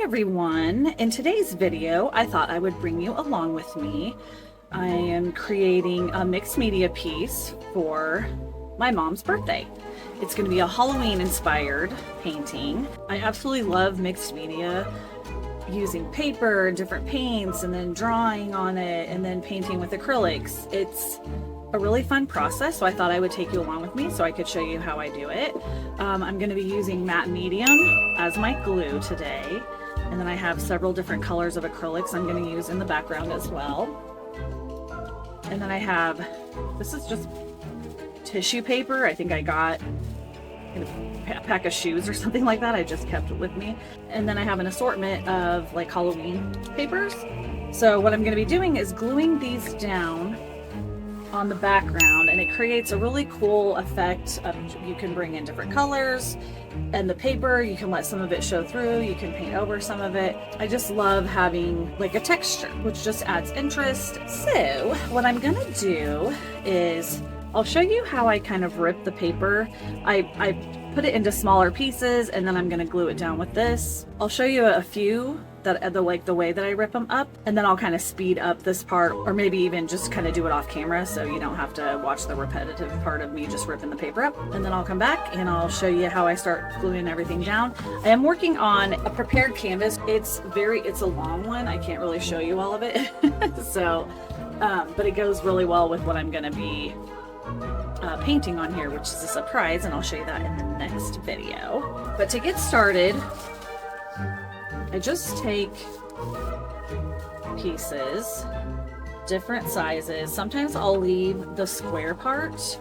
everyone. In today's video, I thought I would bring you along with me. I am creating a mixed media piece for my mom's birthday. It's going to be a Halloween inspired painting. I absolutely love mixed media, using paper and different paints and then drawing on it and then painting with acrylics. It's a really fun process, so I thought I would take you along with me so I could show you how I do it. I'm going to be using matte medium as my glue today, and then I have several different colors of acrylics I'm going to use in the background as well. And then I have, this is just tissue paper. I think I got in a pack of shoes or something like that. I just kept it with me. And then I have an assortment of like Halloween papers. So what I'm going to be doing is gluing these down on the background, and it creates a really cool effect of, you can bring in different colors, and the paper, you can let some of it show through, you can paint over some of it. I just love having like a texture, which just adds interest. So what I'm gonna do is I'll show you how I kind of rip the paper. I put it into smaller pieces, and then I'm gonna glue it down with this. I'll show you a few that like the way that I rip them up, and then I'll kind of speed up this part, or maybe even just kind of do it off camera so you don't have to watch the repetitive part of me just ripping the paper up. And then I'll come back and I'll show you how I start gluing everything down. I am working on a prepared canvas. It's a long one. I can't really show you all of it. So, but it goes really well with what I'm gonna be painting on here, which is a surprise, and I'll show you that in the next video. But to get started, I just take pieces, different sizes. Sometimes I'll leave the square part,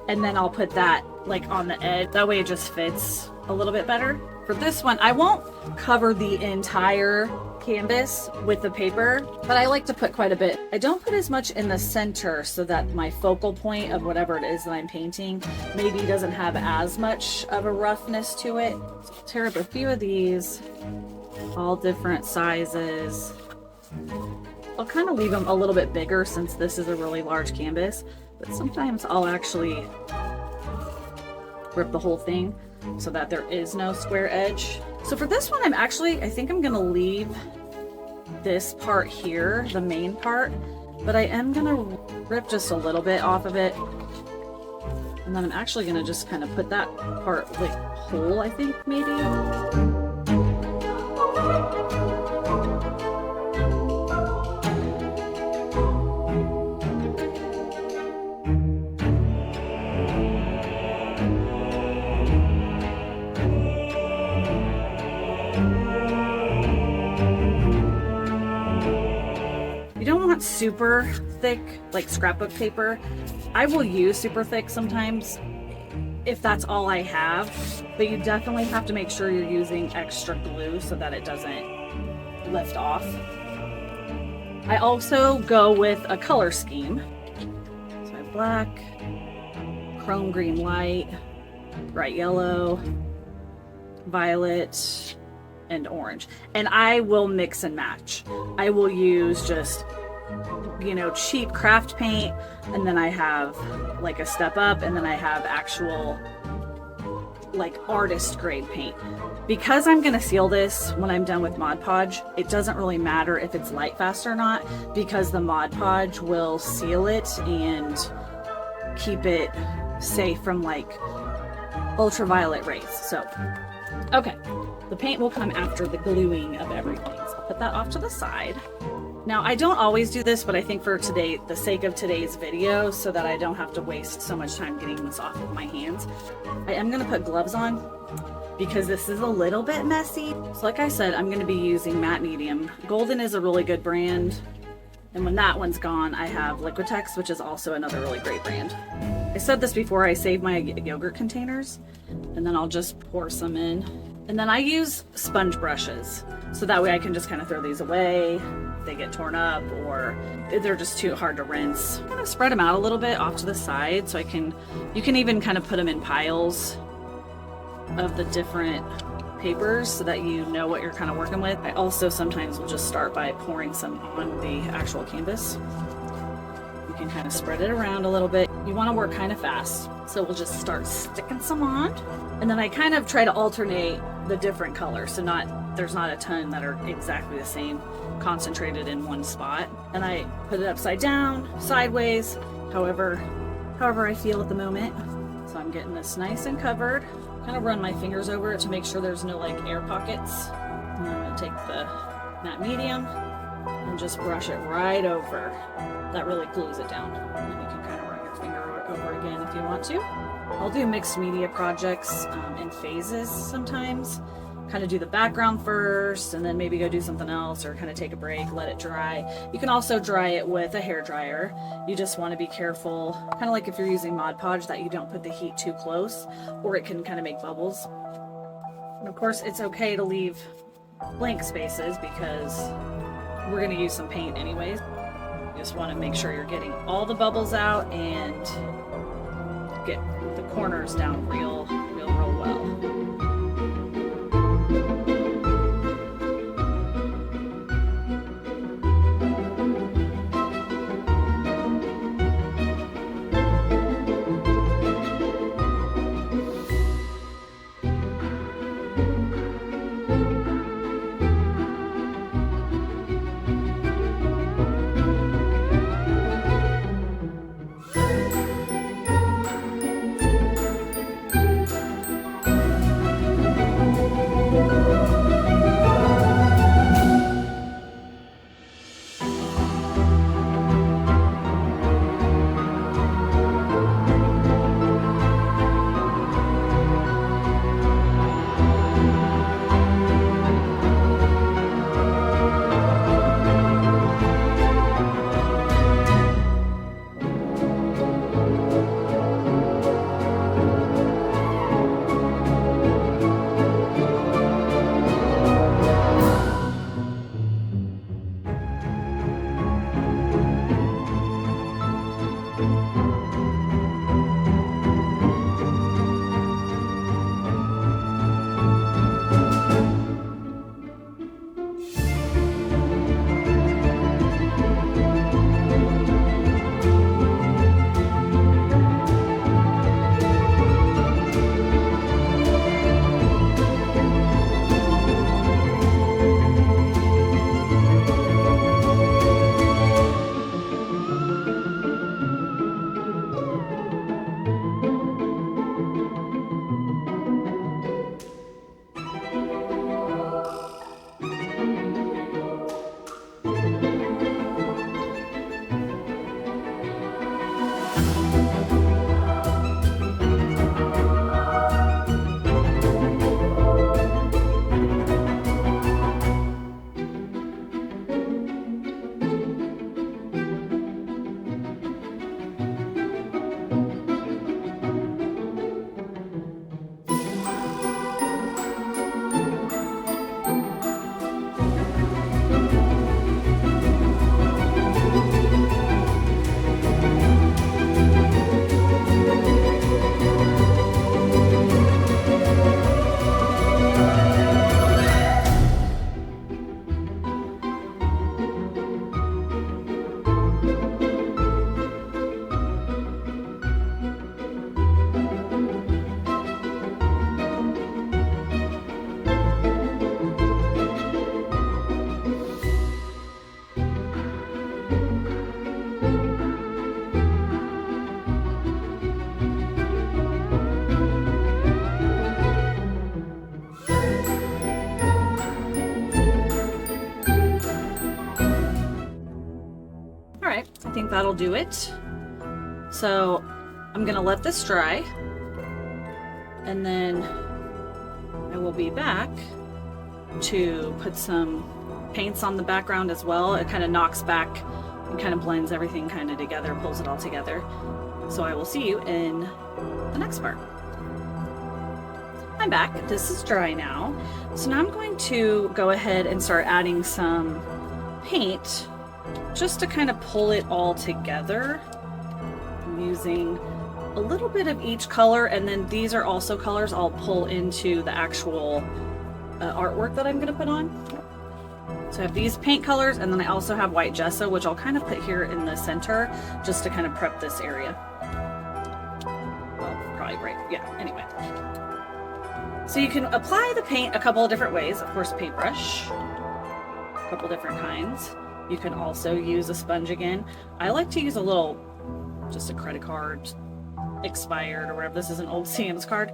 and then I'll put that like on the edge. That way it just fits a little bit better. For this one, I won't cover the entire canvas with the paper, but I like to put quite a bit. I don't put as much in the center so that my focal point of whatever it is that I'm painting maybe doesn't have as much of a roughness to it. So I'll tear up a few of these, all different sizes. I'll kind of leave them a little bit bigger since this is a really large canvas, but sometimes I'll actually rip the whole thing so that there is no square edge. So for this one, I think I'm gonna leave this part here, the main part, but I am gonna rip just a little bit off of it. And then I'm actually gonna just kind of put that part like whole, I think maybe. Super thick like scrapbook paper. I will use super thick sometimes if that's all I have, but you definitely have to make sure you're using extra glue so that it doesn't lift off. I also go with a color scheme. So I have black, chrome green light, bright yellow, violet, and orange. And I will mix and match. I will use just, you know, cheap craft paint, and then I have like a step up, and then I have actual like artist grade paint. Because I'm gonna seal this when I'm done with Mod Podge, it doesn't really matter if it's light fast or not, because the Mod Podge will seal it and keep it safe from like ultraviolet rays. So, okay, the paint will come after the gluing of everything. So I'll put that off to the side. Now, I don't always do this, but I think for today, the sake of today's video, so that I don't have to waste so much time getting this off of my hands, I am going to put gloves on because this is a little bit messy. So like I said, I'm going to be using matte medium. Golden is a really good brand. And when that one's gone, I have Liquitex, which is also another really great brand. I said this before, I save my yogurt containers, and then I'll just pour some in. And then I use sponge brushes, so that way I can just kind of throw these away if they get torn up or they're just too hard to rinse. Kind of spread them out a little bit off to the side, so you can even kind of put them in piles of the different papers so that you know what you're kind of working with. I also sometimes will just start by pouring some on the actual canvas. You can kind of spread it around a little bit. You want to work kind of fast, so we'll just start sticking some on. And then I kind of try to alternate the different colors, so not there's not a ton that are exactly the same, concentrated in one spot. And I put it upside down, sideways, however I feel at the moment. So I'm getting this nice and covered. Kind of run my fingers over it to make sure there's no like air pockets. And then I'm gonna take the matte medium and just brush it right over. That really glues it down. And then you can kind of run your finger over again if you want to. I'll do mixed media projects in phases sometimes. Kind of do the background first and then maybe go do something else, or kind of take a break, let it dry. You can also dry it with a hair dryer. You just want to be careful, kind of like if you're using Mod Podge, that you don't put the heat too close, or it can kind of make bubbles. And of course, it's okay to leave blank spaces because we're going to use some paint anyways. You just want to make sure you're getting all the bubbles out and get the corners down real well. I think that'll do it. So I'm gonna let this dry, and then I will be back to put some paints on the background as well. It kind of knocks back and kind of blends everything kind of together, pulls it all together. So I will see you in the next part. I'm back. This is dry now. So now I'm going to go ahead and start adding some paint just to kind of pull it all together. I'm using a little bit of each color, and then these are also colors I'll pull into the actual artwork that I'm going to put on. So I have these paint colors, and then I also have white gesso, which I'll kind of put here in the center just to kind of prep this area. Well, probably right, yeah, anyway. So you can apply the paint a couple of different ways. Of course, paintbrush, a couple different kinds. You can also use a sponge again. I like to use a little, just a credit card, expired or whatever. This is an old Sam's card.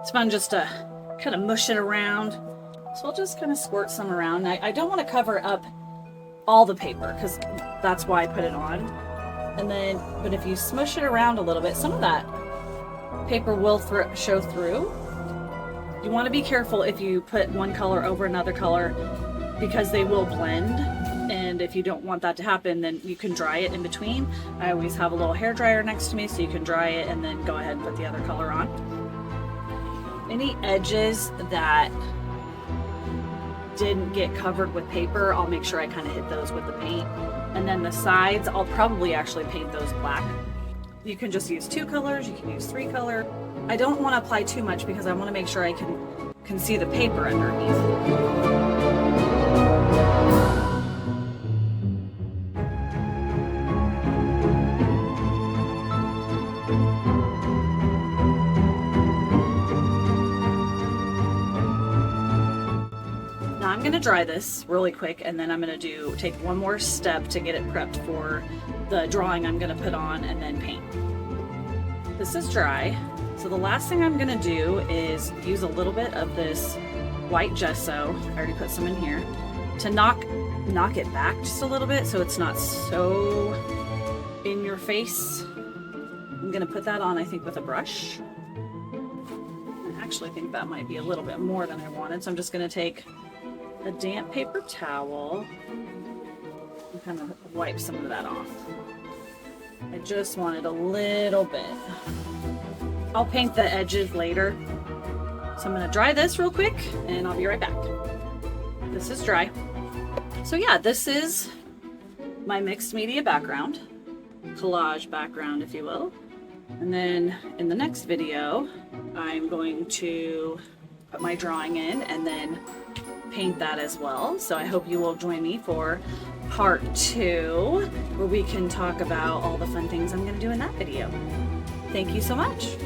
It's fun just to kind of mush it around. So I'll just kind of squirt some around. I don't want to cover up all the paper because that's why I put it on. And then, but if you smush it around a little bit, some of that paper will show through. You want to be careful if you put one color over another color because they will blend. And if you don't want that to happen, then you can dry it in between. I always have a little hair dryer next to me so you can dry it and then go ahead and put the other color on. Any edges that didn't get covered with paper, I'll make sure I kind of hit those with the paint. And then the sides, I'll probably actually paint those black. You can just use 2 colors, you can use 3 color. I don't want to apply too much because I want to make sure I can see the paper underneath. I'm going to dry this really quick and then I'm going to take one more step to get it prepped for the drawing I'm going to put on and then paint. This is dry, so the last thing I'm going to do is use a little bit of this white gesso, I already put some in here, to knock it back just a little bit so it's not so in your face. I'm going to put that on, I think, with a brush. I actually think that might be a little bit more than I wanted, so I'm just going to take a damp paper towel and kind of wipe some of that off. I just wanted a little bit. I'll paint the edges later. So I'm going to dry this real quick and I'll be right back. This is dry. So yeah, this is my mixed media background, collage background, if you will. And then in the next video, I'm going to put my drawing in and then paint that as well. So I hope you will join me for part 2 where we can talk about all the fun things I'm going to do in that video. Thank you so much.